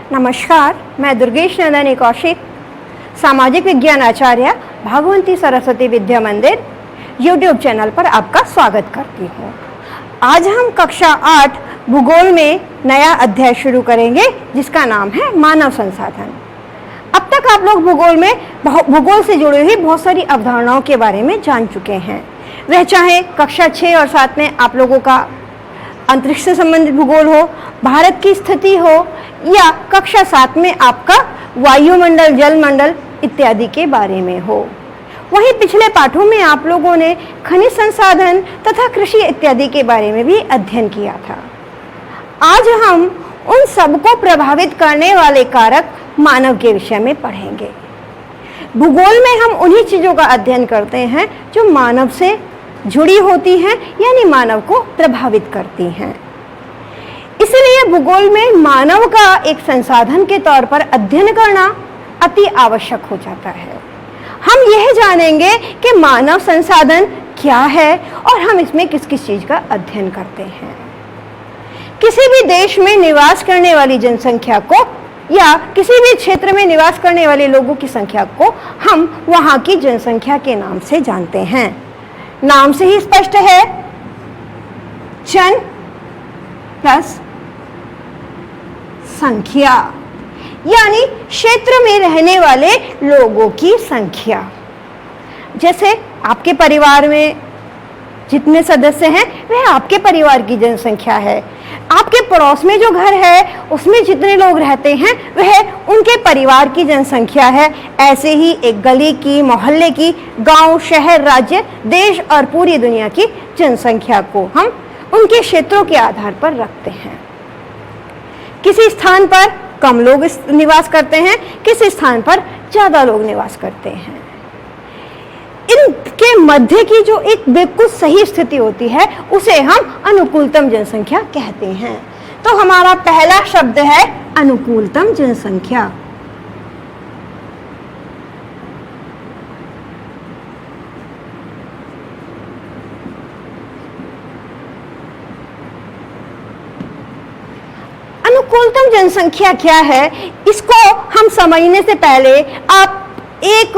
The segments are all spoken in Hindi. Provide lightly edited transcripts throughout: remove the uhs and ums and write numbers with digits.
नमस्कार, मैं दुर्गेश नंदनी कौशिक, सामाजिक विज्ञान आचार्य, भागवती सरस्वती विद्या मंदिर यूट्यूब चैनल पर आपका स्वागत करती हूँ। आज हम कक्षा 8 भूगोल में नया अध्याय शुरू करेंगे जिसका नाम है मानव संसाधन। अब तक आप लोग भूगोल से जुड़ी हुई बहुत सारी अवधारणाओं के बारे में जान चुके हैं। वह चाहे कक्षा 6 और 7 में आप लोगों का अंतरिक्ष से संबंधित भूगोल हो, भारत की स्थिति हो, या कक्षा 7 में आपका वायुमंडल, जलमंडल इत्यादि के बारे में हो। वहीं पिछले पाठों में आप लोगों ने खनिज संसाधन तथा कृषि इत्यादि के बारे में भी अध्ययन किया था। आज हम उन सबको प्रभावित करने वाले कारक मानव के विषय में पढ़ेंगे। भूगोल में हम उन्हीं चीज़ों का अध्ययन करते हैं जो मानव से जुड़ी होती हैं, यानी मानव को प्रभावित करती हैं। इसलिए भूगोल में मानव का एक संसाधन के तौर पर अध्ययन करना अति आवश्यक हो जाता है। हम यह जानेंगे कि मानव संसाधन क्या है और हम इसमें किस किस चीज़ का अध्ययन करते हैं। किसी भी देश में निवास करने वाली जनसंख्या को या किसी भी क्षेत्र में निवास करने वाले लोगों की संख्या को हम वहाँ की जनसंख्या के नाम से जानते हैं। नाम से ही स्पष्ट है, जन प्लस संख्या, यानी क्षेत्र में रहने वाले लोगों की संख्या। जैसे आपके परिवार में जितने सदस्य हैं वह आपके परिवार की जनसंख्या है। आपके पड़ोस में जो घर है उसमें जितने लोग रहते हैं वह उनके परिवार की जनसंख्या है। ऐसे ही एक गली की, मोहल्ले की, गांव, शहर, राज्य, देश और पूरी दुनिया की जनसंख्या को हम उनके क्षेत्रों के आधार पर रखते हैं। किसी स्थान पर कम लोग निवास करते हैं, किसी स्थान पर ज़्यादा लोग निवास करते हैं। इनके मध्य की जो एक बिल्कुल सही स्थिति होती है उसे हम अनुकूलतम जनसंख्या कहते हैं। तो हमारा पहला शब्द है अनुकूलतम जनसंख्या। अनुकूलतम जनसंख्या क्या है, इसको हम समझने से पहले आप एक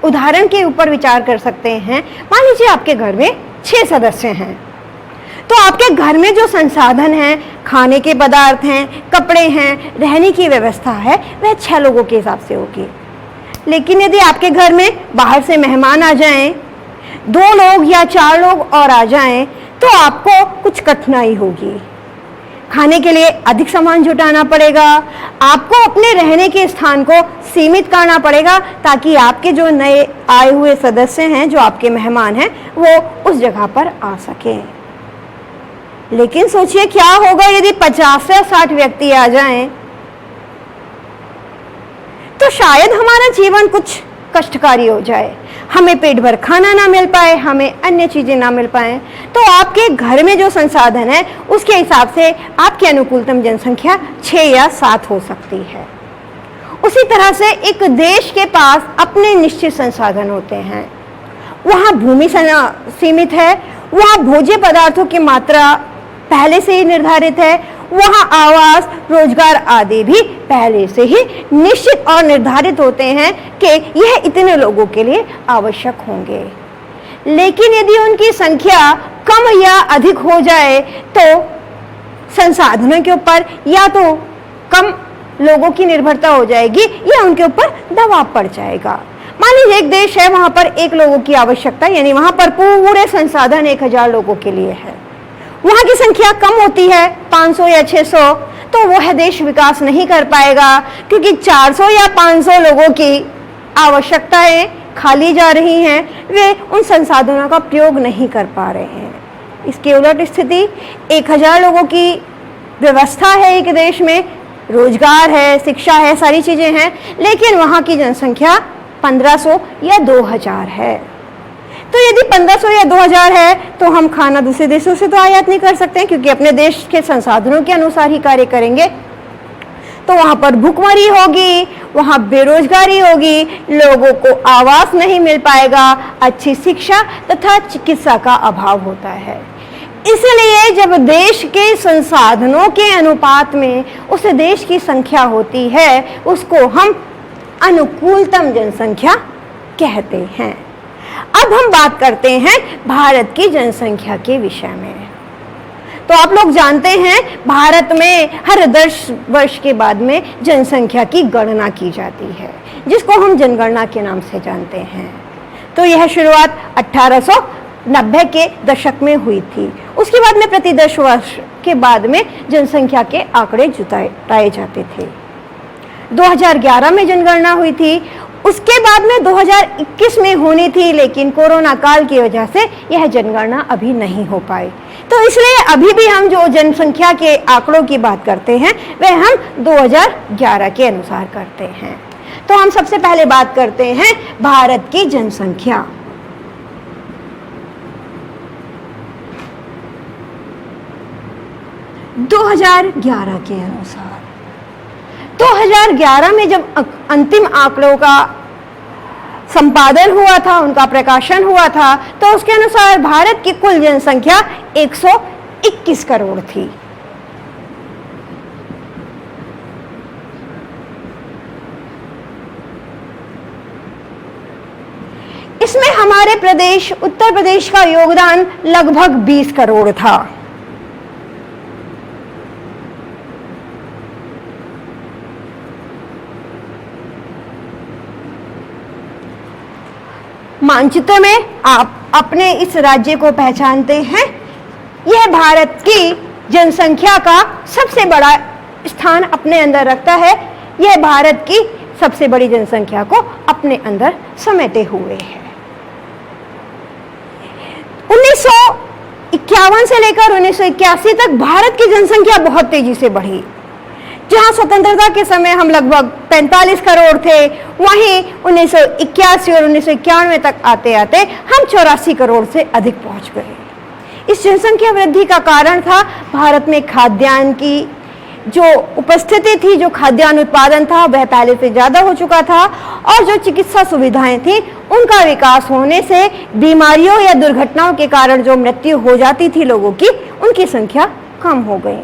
उदाहरण के ऊपर विचार कर सकते हैं। मान लीजिए आपके घर में 6 सदस्य हैं, तो आपके घर में जो संसाधन हैं, खाने के पदार्थ हैं, कपड़े हैं, रहने की व्यवस्था है, वह 6 लोगों के हिसाब से होगी। लेकिन यदि आपके घर में बाहर से मेहमान आ जाएं, 2 लोग या 4 लोग और आ जाएं, तो आपको कुछ कठिनाई होगी। खाने के लिए अधिक सामान जुटाना पड़ेगा, आपको अपने रहने के स्थान को सीमित करना पड़ेगा ताकि आपके जो नए आए हुए सदस्य हैं, जो आपके मेहमान हैं, वो उस जगह पर आ सकें। लेकिन सोचिए क्या होगा यदि 50 या 60 व्यक्ति आ जाएं, तो शायद हमारा जीवन कुछ कष्टकारी हो जाए, हमें पेट भर खाना ना मिल पाए, हमें अन्य चीज़ें ना मिल पाएँ। तो आपके घर में जो संसाधन है उसके हिसाब से आपकी अनुकूलतम जनसंख्या 6 या 7 हो सकती है। उसी तरह से एक देश के पास अपने निश्चित संसाधन होते हैं। वहाँ भूमि सीमित है, वहाँ भोज्य पदार्थों की मात्रा पहले से ही निर्धारित है, वहाँ आवास, रोजगार आदि भी पहले से ही निश्चित और निर्धारित होते हैं कि यह इतने लोगों के लिए आवश्यक होंगे। लेकिन यदि उनकी संख्या कम या अधिक हो जाए तो संसाधनों के ऊपर या तो कम लोगों की निर्भरता हो जाएगी या उनके ऊपर दबाव पड़ जाएगा। मान लीजिए एक देश है, वहाँ पर 1 लोगों की आवश्यकता, यानी वहाँ पर पूरे संसाधन 1000 लोगों के लिए है। वहाँ की संख्या कम होती है 500 या 600, तो वह देश विकास नहीं कर पाएगा क्योंकि 400 या 500 लोगों की आवश्यकताएं खाली जा रही हैं, वे उन संसाधनों का प्रयोग नहीं कर पा रहे हैं। इसके उलट स्थिति 1000 लोगों की व्यवस्था है, एक देश में रोजगार है, शिक्षा है, सारी चीज़ें हैं, लेकिन वहाँ की जनसंख्या 1500 या 2000 है। तो यदि 1500 या 2000 है तो हम खाना दूसरे देशों से तो आयात नहीं कर सकते हैं क्योंकि अपने देश के संसाधनों के अनुसार ही कार्य करेंगे। तो वहाँ पर भुखमरी होगी, वहाँ बेरोजगारी होगी, लोगों को आवास नहीं मिल पाएगा, अच्छी शिक्षा तथा चिकित्सा का अभाव होता है। इसलिए जब देश के संसाधनों के अनुपात में उस देश की संख्या होती है, उसको हम अनुकूलतम जनसंख्या कहते हैं। अब हम बात करते हैं भारत की जनसंख्या के विषय में। तो आप लोग जानते हैं भारत में हर 10 वर्ष के बाद में जनसंख्या की गणना की जाती है, जिसको हम जनगणना के नाम से जानते हैं। तो यह शुरुआत 1890 के दशक में हुई थी। उसके बाद में प्रति 10 वर्ष के बाद में जनसंख्या के आंकड़े जुटाए जाते थे। 2011 में जनगणना हुई थी, उसके बाद में 2021 में होनी थी, लेकिन कोरोना काल की वजह से यह जनगणना अभी नहीं हो पाई। तो इसलिए अभी भी हम जो जनसंख्या के आंकड़ों की बात करते हैं वह हम 2011 के अनुसार करते हैं। तो हम सबसे पहले बात करते हैं भारत की जनसंख्या। के अनुसार 2011 में जब अंतिम आंकड़ों का संपादन हुआ था, उनका प्रकाशन हुआ था, तो उसके अनुसार भारत की कुल जनसंख्या 121 करोड़ थी। इसमें हमारे प्रदेश उत्तर प्रदेश का योगदान लगभग 20 करोड़ था। मानचित्र में आप अपने इस राज्य को पहचानते हैं। यह भारत की जनसंख्या का सबसे बड़ा स्थान अपने अंदर रखता है। यह भारत की सबसे बड़ी जनसंख्या को अपने अंदर समेटे हुए है। 1951 से लेकर 1981 तक भारत की जनसंख्या बहुत तेजी से बढ़ी। जहां स्वतंत्रता के समय हम लगभग 45 करोड़ थे, वहीं 1981 और 1991 तक आते आते हम 84 करोड़ से अधिक पहुंच गए। इस जनसंख्या वृद्धि का कारण था भारत में खाद्यान्न की जो उपस्थिति थी, जो खाद्यान्न उत्पादन था वह पहले से ज़्यादा हो चुका था, और जो चिकित्सा सुविधाएं थी उनका विकास होने से बीमारियों या दुर्घटनाओं के कारण जो मृत्यु हो जाती थी लोगों की, उनकी संख्या कम हो गई।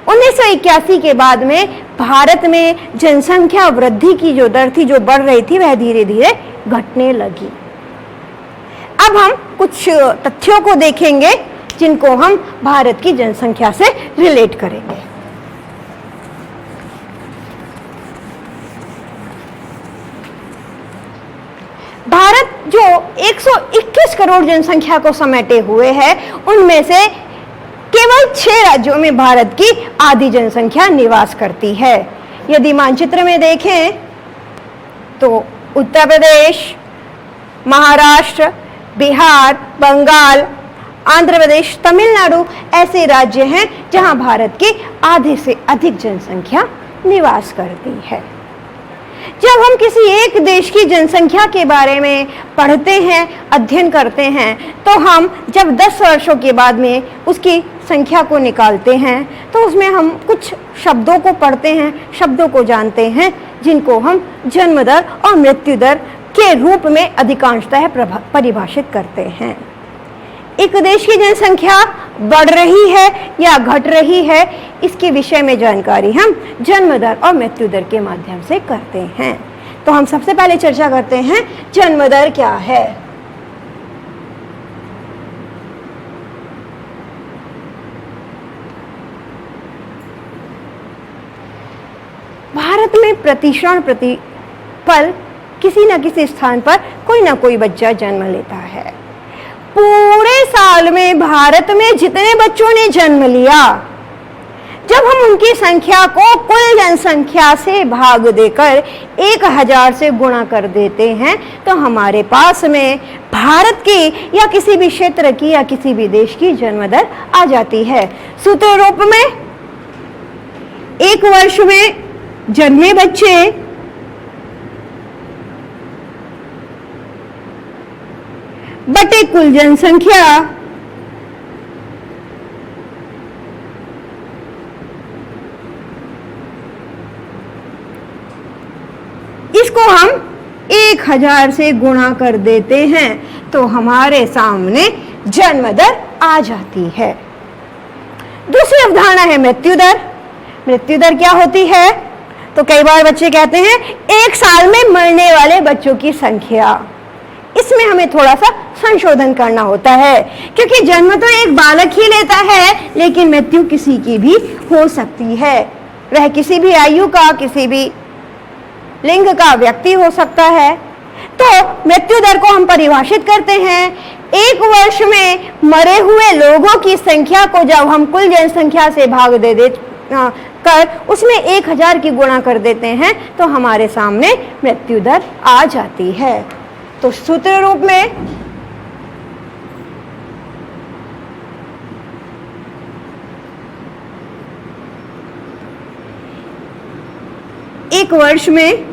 1981 के बाद में भारत में जनसंख्या वृद्धि की जो दर थी, जो बढ़ रही थी, वह धीरे धीरे घटने लगी। अब हम कुछ तथ्यों को देखेंगे जिनको हम भारत की जनसंख्या से रिलेट करेंगे। भारत जो 121 करोड़ जनसंख्या को समेटे हुए है, उनमें से केवल 6 राज्यों में भारत की आधी जनसंख्या निवास करती है। यदि मानचित्र में देखें तो उत्तर प्रदेश, महाराष्ट्र, बिहार, बंगाल, आंध्र प्रदेश, तमिलनाडु ऐसे राज्य हैं जहां भारत की आधे से अधिक जनसंख्या निवास करती है। जब हम किसी एक देश की जनसंख्या के बारे में पढ़ते हैं, अध्ययन करते हैं, तो हम जब 10 वर्षों के बाद में उसकी संख्या को निकालते हैं तो उसमें हम कुछ शब्दों को पढ़ते हैं, शब्दों को जानते हैं, जिनको हम जन्म दर और मृत्यु दर के रूप में अधिकांशतः परिभाषित करते हैं। एक देश की जनसंख्या बढ़ रही है या घट रही है, इसके विषय में जानकारी हम जन्म दर और मृत्यु दर के माध्यम से करते हैं। तो हम सबसे पहले चर्चा करते हैं जन्म दर क्या है। भारत में प्रतिक्षण प्रति पल किसी न किसी स्थान पर कोई ना कोई बच्चा जन्म लेता है। पूरे साल में भारत में जितने बच्चों ने जन्म लिया, जब हम उनकी संख्या को कुल जनसंख्या से भाग देकर 1000 से गुणा कर देते हैं, तो हमारे पास में भारत की या किसी भी क्षेत्र की या किसी भी देश की जन्म दर आ जाती है। सूत्र रूप में एक वर्ष में जन्मे बच्चे बटे कुल जनसंख्या, इसको हम 1000 से गुणा कर देते हैं तो हमारे सामने जन्म दर आ जाती है। दूसरी अवधारणा है मृत्यु दर। मृत्यु दर क्या होती है? तो कई बार बच्चे कहते हैं 1 साल में मरने वाले बच्चों की संख्या। इसमें हमें थोड़ा सा संशोधन करना होता है, क्योंकि जन्म तो एक बालक ही लेता है, लेकिन मृत्यु किसी की भी हो सकती है। वह किसी भी आयु का, किसी भी लिंग का व्यक्ति हो सकता है। तो मृत्यु दर को हम परिभाषित करते हैं, 1 वर्ष में मरे हुए लोगों की संख्या को जब हम कुल जनसंख्या से भाग दे कर उसमें 1000 की गुणा कर देते हैं तो हमारे सामने मृत्यु दर आ जाती है। तो सूत्र रूप में एक वर्ष में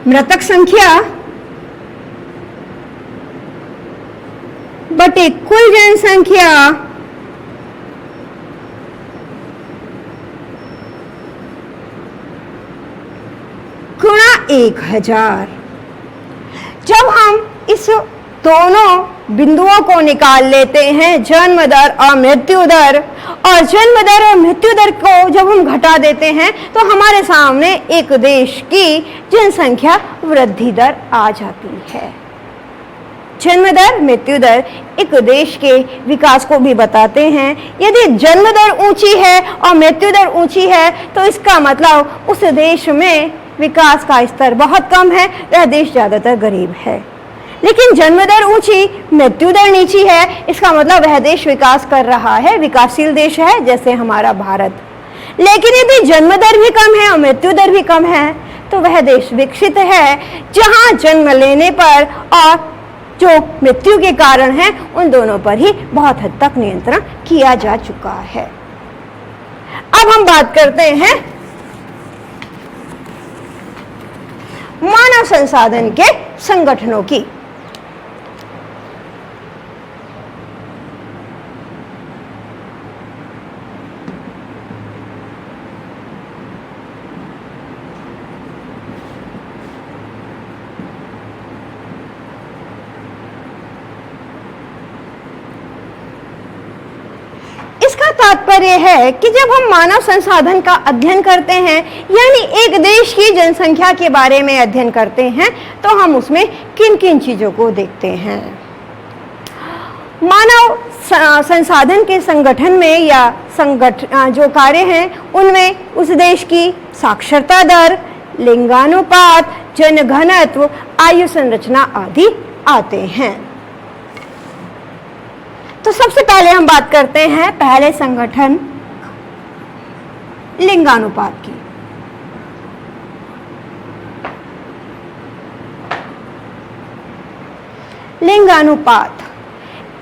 मृतक संख्या बटे कुल जनसंख्या गुणा 1000। जब हम इस दोनों बिंदुओं को निकाल लेते हैं, जन्म दर और मृत्यु दर, और जन्म दर और मृत्यु दर को जब हम घटा देते हैं तो हमारे सामने एक देश की जनसंख्या वृद्धि दर आ जाती है। जन्म दर, मृत्यु दर एक देश के विकास को भी बताते हैं। यदि जन्म दर ऊंची है और मृत्यु दर ऊंची है तो इसका मतलब उस देश में विकास का स्तर बहुत कम है, वह देश ज्यादातर गरीब है। लेकिन जन्म दर ऊंची, मृत्यु दर नीची है, इसका मतलब वह देश विकास कर रहा है, विकासशील देश है, जैसे हमारा भारत। लेकिन यदि जन्म दर भी कम है और मृत्यु दर भी कम है तो वह देश विकसित है, जहां जन्म लेने पर और जो मृत्यु के कारण है उन दोनों पर ही बहुत हद तक नियंत्रण किया जा चुका है। अब हम बात करते हैं मानव संसाधन के संगठनों की। इसका तात्पर्य है कि जब हम मानव संसाधन का अध्ययन करते हैं, यानी एक देश की जनसंख्या के बारे में अध्ययन करते हैं, तो हम उसमें किन किन चीजों को देखते हैं। मानव संसाधन के संगठन में या जो कार्य हैं उनमें उस देश की साक्षरता दर, लिंगानुपात, जनघनत्व, आयु संरचना आदि आते हैं। तो सबसे पहले हम बात करते हैं पहले संगठन लिंगानुपात की। लिंगानुपात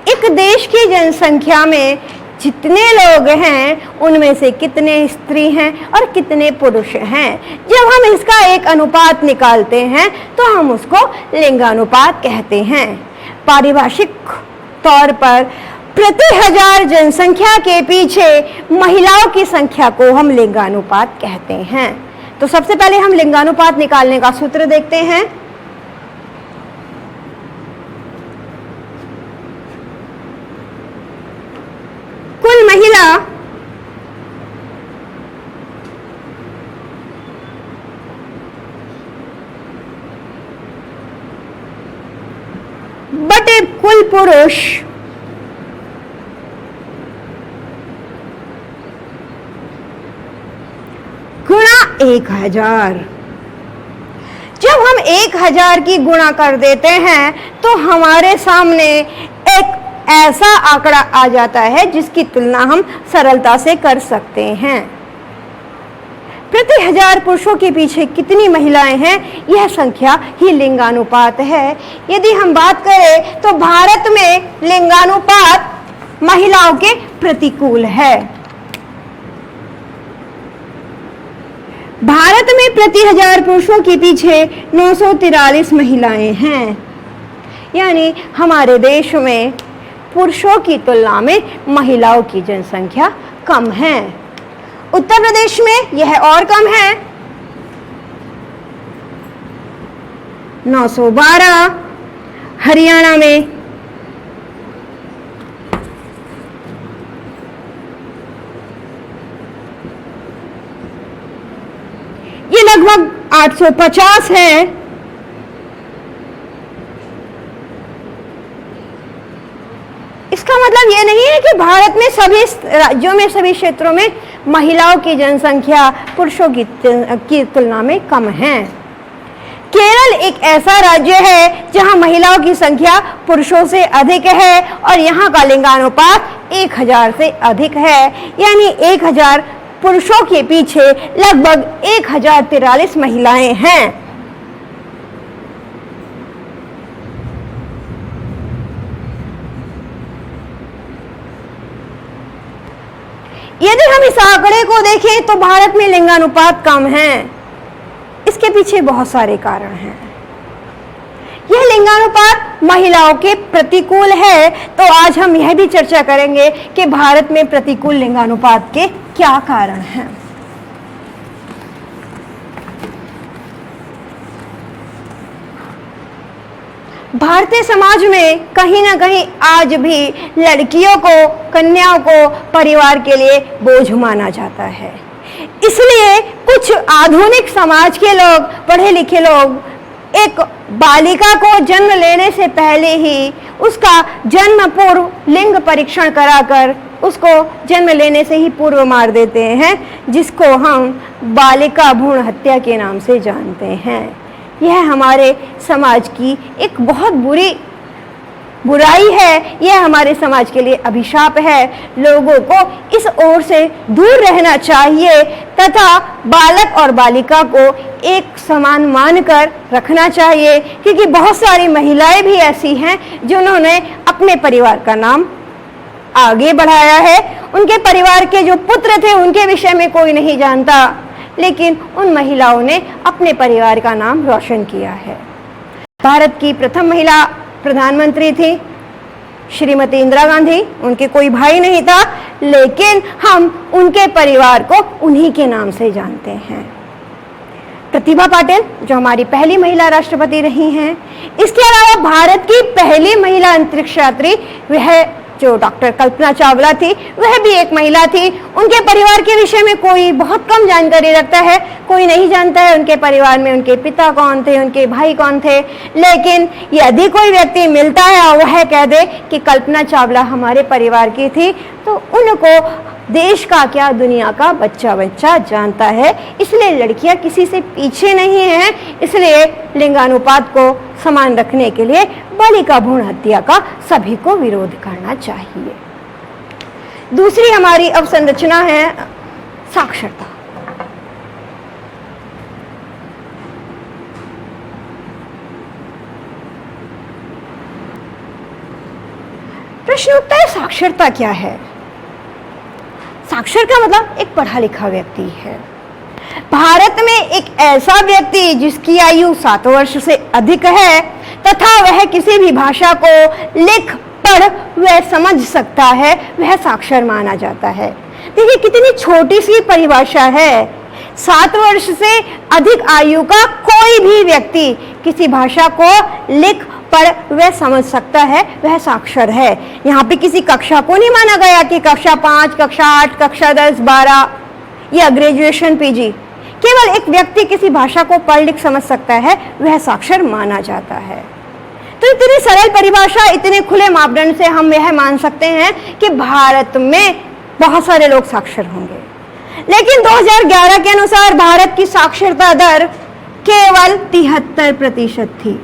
एक देश की जनसंख्या में जितने लोग हैं उनमें से कितने स्त्री हैं और कितने पुरुष हैं, जब हम इसका एक अनुपात निकालते हैं तो हम उसको लिंगानुपात कहते हैं। पारिभाषिक तौर पर प्रति 1000 जनसंख्या के पीछे महिलाओं की संख्या को हम लिंगानुपात कहते हैं। तो सबसे पहले हम लिंगानुपात निकालने का सूत्र देखते हैं। कुल महिला बटे कुल पुरुष गुणा 1000। जब हम 1000 की गुणा कर देते हैं तो हमारे सामने एक ऐसा आंकड़ा आ जाता है जिसकी तुलना हम सरलता से कर सकते हैं। प्रति 1000 पुरुषों के पीछे कितनी महिलाएं हैं, यह संख्या ही लिंगानुपात है। यदि हम बात करें तो भारत में लिंगानुपात महिलाओं के प्रतिकूल है। भारत में प्रति 1000 पुरुषों के पीछे 943 महिलाएं हैं, यानी हमारे देश में पुरुषों की तुलना में महिलाओं की जनसंख्या कम है। उत्तर प्रदेश में यह और कम है, 912, हरियाणा में ये लगभग 850 है। इसका मतलब ये नहीं है कि भारत में सभी राज्यों में, सभी क्षेत्रों में महिलाओं की जनसंख्या पुरुषों की तुलना में कम है। केरल एक ऐसा राज्य है जहां महिलाओं की संख्या पुरुषों से अधिक है और यहां का लिंगानुपात 1000 से अधिक है, यानी 1000 पुरुषों के पीछे लगभग 1043 महिलाएं हैं। यदि हम इस आंकड़े को देखें तो भारत में लिंगानुपात कम है। इसके पीछे बहुत सारे कारण हैं। यह लिंगानुपात महिलाओं के प्रतिकूल है, तो आज हम यह भी चर्चा करेंगे कि भारत में प्रतिकूल लिंगानुपात के क्या कारण हैं। भारतीय समाज में कहीं ना कहीं आज भी लड़कियों को, कन्याओं को परिवार के लिए बोझ माना जाता है। इसलिए कुछ आधुनिक समाज के लोग, पढ़े लिखे लोग, एक बालिका को जन्म लेने से पहले ही उसका जन्म पूर्व लिंग परीक्षण कराकर उसको जन्म लेने से ही पूर्व मार देते हैं, जिसको हम बालिका भ्रूण हत्या के नाम से जानते हैं। यह हमारे समाज की एक बहुत बुराई है। यह हमारे समाज के लिए अभिशाप है। लोगों को इस ओर से दूर रहना चाहिए तथा बालक और बालिका को एक समान मानकर रखना चाहिए, क्योंकि बहुत सारी महिलाएं भी ऐसी हैं जिन्होंने अपने परिवार का नाम आगे बढ़ाया है। उनके परिवार के जो पुत्र थे उनके विषय में कोई नहीं जानता, लेकिन उन महिलाओं ने अपने परिवार का नाम रोशन किया है। भारत की प्रथम महिला प्रधानमंत्री थी श्रीमती इंदिरा गांधी। उनके कोई भाई नहीं था, लेकिन हम उनके परिवार को उन्हीं के नाम से जानते हैं। प्रतिभा पाटिल जो हमारी पहली महिला राष्ट्रपति रही हैं। इसके अलावा भारत की पहली महिला अंतरिक्ष यात्री वह जो डॉक्टर कल्पना चावला थी, वह भी एक महिला थी। उनके परिवार के विषय में कोई बहुत कम जानकारी रखता है, कोई नहीं जानता है उनके परिवार में उनके पिता कौन थे, उनके भाई कौन थे। लेकिन यदि कोई व्यक्ति मिलता है और वह कह दे कि कल्पना चावला हमारे परिवार की थी, तो उनको देश का क्या, दुनिया का बच्चा जानता है। इसलिए लड़कियां किसी से पीछे नहीं हैं। इसलिए लिंगानुपात को समान रखने के लिए बालिका भ्रूण हत्या का सभी को विरोध करना चाहिए। दूसरी हमारी अवसंरचना है साक्षरता। प्रश्न उठता है, साक्षरता क्या है? साक्षर का मतलब एक पढ़ा लिखा व्यक्ति है। भारत में एक ऐसा व्यक्ति जिसकी आयु 7 वर्ष से अधिक है तथा वह किसी भी भाषा को लिख पढ़ व समझ सकता है, वह साक्षर माना जाता है। देखिए कितनी छोटी सी परिभाषा है। 7 वर्ष से अधिक आयु का कोई भी व्यक्ति किसी भाषा को लिख पढ़ वह समझ सकता है, वह साक्षर है। यहाँ पे किसी कक्षा को नहीं माना गया कि कक्षा 5, कक्षा 8, कक्षा 10, 12 या ग्रेजुएशन पीजी। केवल एक व्यक्ति किसी भाषा को पढ़ लिख समझ सकता है, वह साक्षर माना जाता है। तो इतनी सरल परिभाषा, इतने खुले मापदंड से हम यह मान सकते हैं कि भारत में बहुत सारे लोग साक्षर होंगे। लेकिन 2011 के अनुसार भारत की साक्षरता दर केवल 73% थी।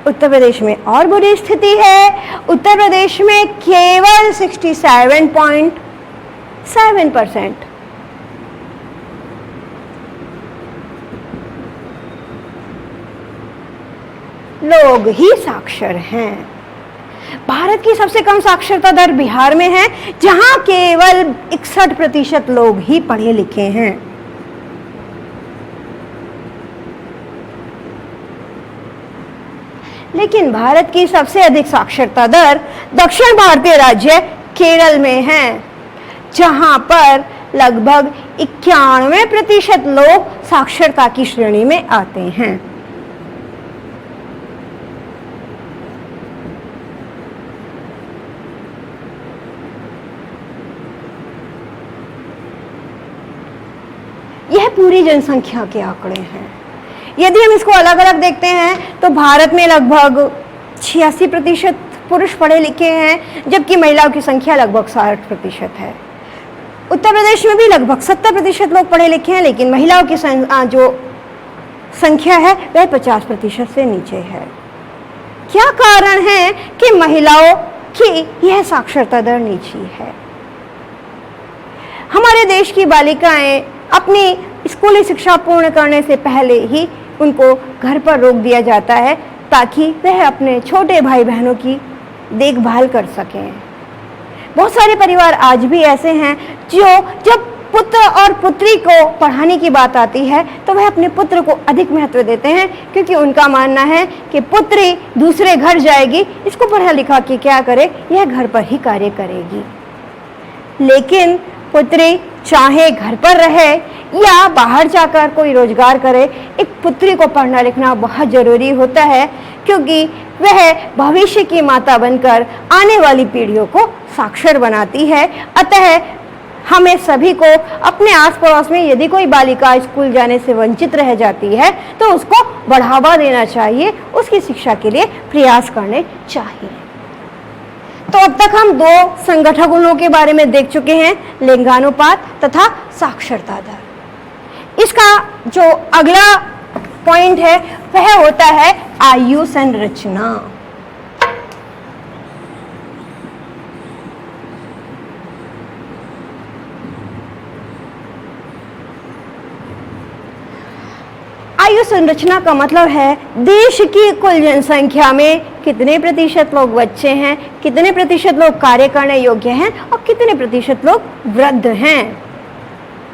उत्तर प्रदेश में और बुरी स्थिति है। उत्तर प्रदेश में केवल 67.7% लोग ही साक्षर हैं। भारत की सबसे कम साक्षरता दर बिहार में है, जहां केवल 61% लोग ही पढ़े लिखे हैं। लेकिन भारत की सबसे अधिक साक्षरता दर दक्षिण भारतीय राज्य केरल में है। जहां पर लगभग 91% लोग साक्षरता की श्रेणी में आते हैं। यह पूरी जनसंख्या के आंकड़े हैं। यदि हम इसको अलग अलग देखते हैं तो भारत में लगभग 86% पुरुष पढ़े लिखे हैं, जबकि महिलाओं की संख्या लगभग 60% है। उत्तर प्रदेश में भी लगभग 70% लोग पढ़े लिखे हैं, लेकिन महिलाओं की जो संख्या है वह 50% से नीचे है। क्या कारण है कि महिलाओं की यह साक्षरता दर नीची है? हमारे देश की बालिकाएं अपनी स्कूली शिक्षा पूर्ण करने से पहले ही उनको घर पर रोक दिया जाता है ताकि वह अपने छोटे भाई बहनों की देखभाल कर सकें। बहुत सारे परिवार आज भी ऐसे हैं जो जब पुत्र और पुत्री को पढ़ाने की बात आती है तो वह अपने पुत्र को अधिक महत्व देते हैं, क्योंकि उनका मानना है कि पुत्री दूसरे घर जाएगी, इसको पढ़ा लिखा के क्या करे, यह घर पर ही कार्य करेगी। लेकिन पुत्री चाहे घर पर रहे या बाहर जाकर कोई रोजगार करे, एक पुत्री को पढ़ना लिखना बहुत जरूरी होता है, क्योंकि वह भविष्य की माता बनकर आने वाली पीढ़ियों को साक्षर बनाती है। अतः हमें सभी को अपने आस पड़ोस में यदि कोई बालिका स्कूल जाने से वंचित रह जाती है तो उसको बढ़ावा देना चाहिए, उसकी शिक्षा के लिए प्रयास करने चाहिए। तो अब तक हम दो संगठनों के बारे में देख चुके हैं, लिंगानुपात तथा साक्षरता दर। इसका जो अगला पॉइंट है वह होता है आयु संरचना। आयु संरचना का मतलब है देश की कुल जनसंख्या में कितने प्रतिशत लोग बच्चे हैं, कितने प्रतिशत लोग कार्य करने योग्य हैं और कितने प्रतिशत लोग वृद्ध हैं।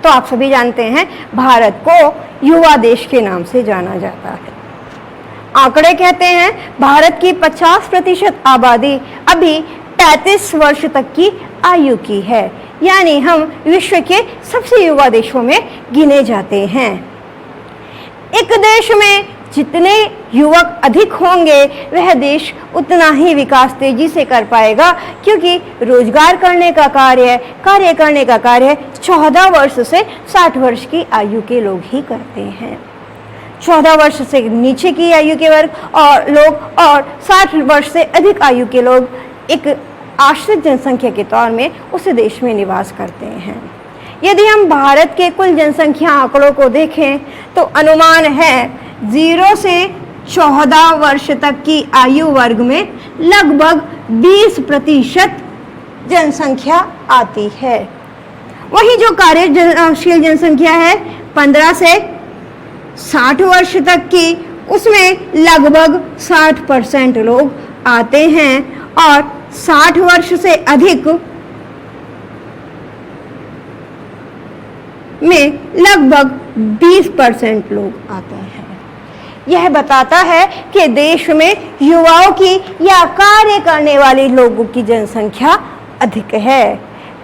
तो आप सभी जानते हैं भारत को युवा देश के नाम से जाना जाता है। आंकड़े कहते हैं भारत की 50% आबादी अभी 35 वर्ष तक की आयु की है, यानी हम विश्व के सबसे युवा देशों में गिने जाते हैं। एक देश में जितने युवक अधिक होंगे वह देश उतना ही विकास तेजी से कर पाएगा, क्योंकि रोजगार करने का कार्य 14 वर्ष से 60 वर्ष की आयु के लोग ही करते हैं। 14 वर्ष से नीचे की आयु के वर्ग और लोग और 60 वर्ष से अधिक आयु के लोग एक आश्रित जनसंख्या के तौर में उस देश में निवास करते हैं। यदि हम भारत के कुल जनसंख्या आंकड़ों को देखें तो अनुमान है 0 से 14 वर्ष तक की आयु वर्ग में लगभग 20% जनसंख्या आती है। वही जो कार्यशील जनसंख्या है 15 से 60 वर्ष तक की, उसमें लगभग 60% लोग आते हैं और 60 वर्ष से अधिक में लगभग 20% लोग आते हैं। यह बताता है कि देश में युवाओं की या कार्य करने वाले लोगों की जनसंख्या अधिक है,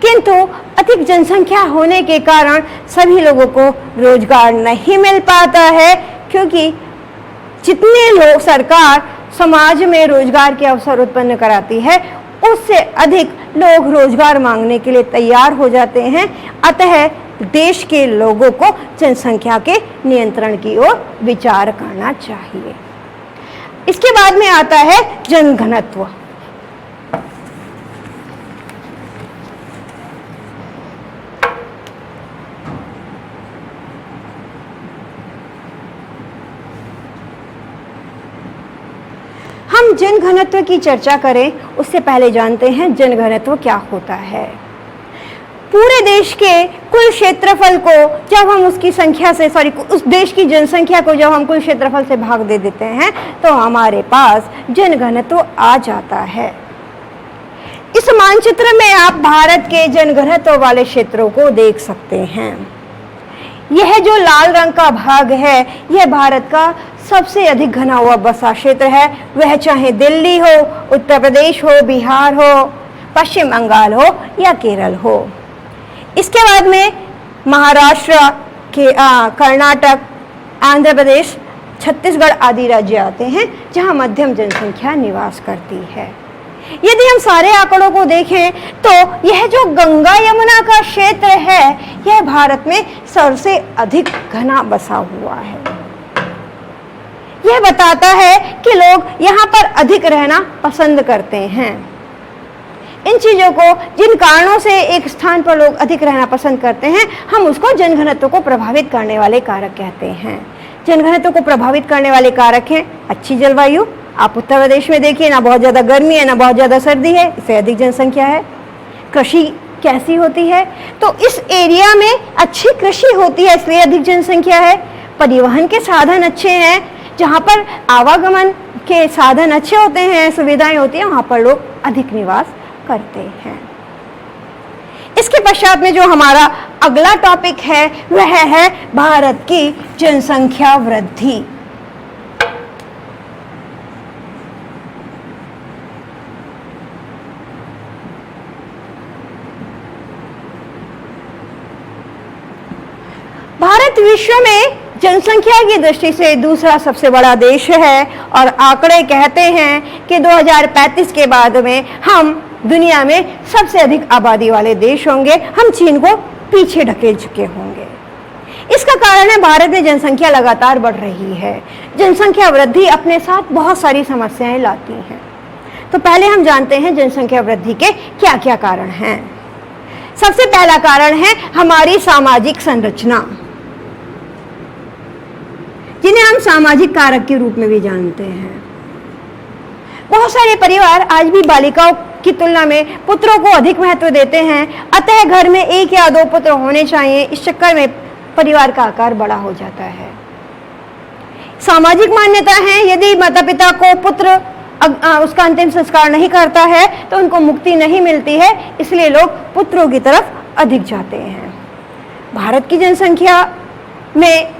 किंतु अधिक जनसंख्या होने के कारण सभी लोगों को रोजगार नहीं मिल पाता है, क्योंकि जितने लोग सरकार समाज में रोजगार के अवसर उत्पन्न कराती है उससे अधिक लोग रोजगार मांगने के लिए तैयार हो जाते हैं। अतः देश के लोगों को जनसंख्या के नियंत्रण की ओर विचार करना चाहिए। इसके बाद में आता है जनघनत्व। हम जनघनत्व की चर्चा करें उससे पहले जानते हैं जनघनत्व क्या होता है। पूरे देश के कुल क्षेत्रफल को जब हम उसकी संख्या से उस देश की जनसंख्या को जब हम कुल क्षेत्रफल से भाग दे देते हैं तो हमारे पास जनघनत्व आ जाता है। इस मानचित्र में आप भारत के जनघनत्व वाले क्षेत्रों को देख सकते हैं। यह जो लाल रंग का भाग है यह भारत का सबसे अधिक घना हुआ बसा क्षेत्र है, वह चाहे दिल्ली हो, उत्तर प्रदेश हो, बिहार हो, पश्चिम बंगाल हो या केरल हो। इसके बाद में महाराष्ट्र के कर्नाटक, आंध्र प्रदेश, छत्तीसगढ़ आदि राज्य आते हैं जहां मध्यम जनसंख्या निवास करती है। यदि हम सारे आंकड़ों को देखें तो यह जो गंगा यमुना का क्षेत्र है यह भारत में सबसे अधिक घना बसा हुआ है। यह बताता है कि लोग यहाँ पर अधिक रहना पसंद करते हैं। इन चीज़ों को, जिन कारणों से एक स्थान पर लोग अधिक रहना पसंद करते हैं, हम उसको जनघनत्व को प्रभावित करने वाले कारक कहते हैं। जनघनत्व को प्रभावित करने वाले कारक हैं अच्छी जलवायु। आप उत्तर प्रदेश में देखिए, ना बहुत ज़्यादा गर्मी है ना बहुत ज़्यादा सर्दी है, इससे अधिक जनसंख्या है। कृषि कैसी होती है, तो इस एरिया में अच्छी कृषि होती है, इसलिए अधिक जनसंख्या है। परिवहन के साधन अच्छे हैं, जहाँ पर आवागमन के साधन अच्छे होते हैं, सुविधाएं होती हैं, वहाँ पर लोग अधिक निवास करते हैं। इसके पश्चात में जो हमारा अगला टॉपिक है वह है भारत की जनसंख्या वृद्धि। भारत विश्व में जनसंख्या की दृष्टि से दूसरा सबसे बड़ा देश है और आंकड़े कहते हैं कि 2035 के बाद में हम दुनिया में सबसे अधिक आबादी वाले देश होंगे। हम चीन को पीछे ढकेल चुके होंगे। इसका कारण है भारत में जनसंख्या लगातार बढ़ रही है। जनसंख्या वृद्धि अपने साथ बहुत सारी समस्याएं लाती हैं। तो पहले हम जानते हैं जनसंख्या वृद्धि के क्या क्या कारण हैं। सबसे पहला कारण है हमारी सामाजिक संरचना, जिन्हें हम सामाजिक कारक के रूप में भी जानते हैं। बहुत सारे परिवार आज भी बालिकाओं की तुलना में पुत्रों को अधिक महत्व देते हैं, अतः घर में 1 या 2 पुत्र होने चाहिए। इस चक्कर में परिवार का आकार बड़ा हो जाता है। सामाजिक मान्यता है, यदि माता पिता को पुत्र उसका अंतिम संस्कार नहीं करता है तो उनको मुक्ति नहीं मिलती है, इसलिए लोग पुत्रों की तरफ अधिक जाते हैं। भारत की जनसंख्या में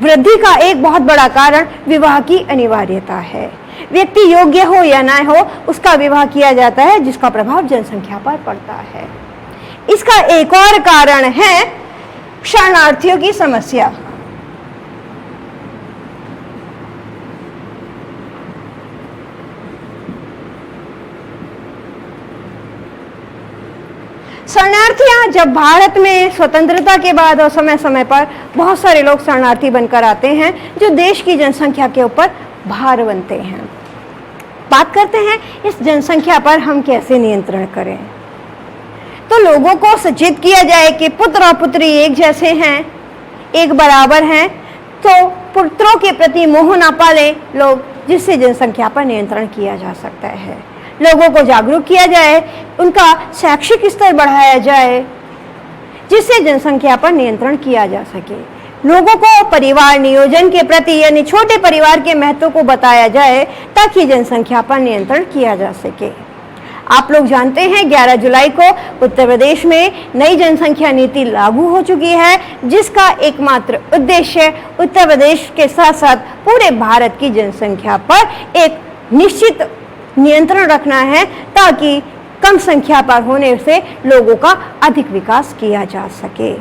वृद्धि का एक बहुत बड़ा कारण विवाह की अनिवार्यता है। व्यक्ति योग्य हो या ना हो, उसका विवाह किया जाता है, जिसका प्रभाव जनसंख्या पर पड़ता है। इसका एक और कारण है शरणार्थियों की समस्या। शरणार्थियां जब भारत में स्वतंत्रता के बाद और समय समय पर बहुत सारे लोग शरणार्थी बनकर आते हैं, जो देश की जनसंख्या के ऊपर भार बनते हैं। बात करते हैं इस जनसंख्या पर हम कैसे नियंत्रण करें। तो लोगों को सचेत किया जाए कि पुत्र और पुत्री एक जैसे हैं, एक बराबर हैं, तो पुत्रों के प्रति मोह ना पालें लोग, जिससे जनसंख्या पर नियंत्रण किया जा सकता है। लोगों को जागरूक किया जाए, उनका शैक्षिक स्तर बढ़ाया जाए, जिससे जनसंख्या पर नियंत्रण किया जा सके। लोगों को परिवार नियोजन के प्रति यानी छोटे परिवार के महत्व को बताया जाए ताकि जनसंख्या पर नियंत्रण किया जा सके। आप लोग जानते हैं 11 जुलाई को उत्तर प्रदेश में नई जनसंख्या नीति लागू हो चुकी है, जिसका एकमात्र उद्देश्य उत्तर प्रदेश के साथ साथ पूरे भारत की जनसंख्या पर एक निश्चित नियंत्रण रखना है, ताकि कम संख्या पर होने से लोगों का अधिक विकास किया जा सके।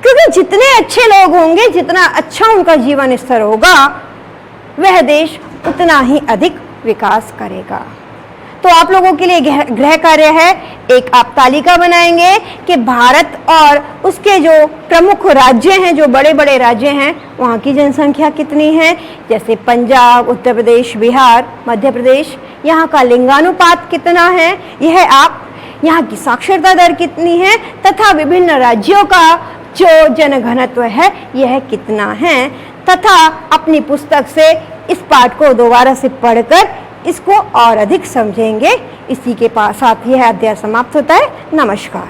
क्योंकि जितने अच्छे लोग होंगे, जितना अच्छा उनका जीवन स्तर होगा, वह देश उतना ही अधिक विकास करेगा। तो आप लोगों के लिए गृह कार्य है, एक आप तालिका बनाएंगे कि भारत और उसके जो प्रमुख राज्य हैं, जो बड़े बड़े राज्य हैं, वहाँ की जनसंख्या कितनी है। जैसे पंजाब, उत्तर प्रदेश, बिहार, मध्य प्रदेश, यहाँ का लिंगानुपात कितना है, यह आप, यहाँ की साक्षरता दर कितनी है, तथा विभिन्न राज्यों का जो जनघनत्व है यह कितना है, तथा अपनी पुस्तक से इस पाठ को दोबारा से पढ़कर इसको और अधिक समझेंगे। इसी के साथ यह अध्याय समाप्त होता है। नमस्कार।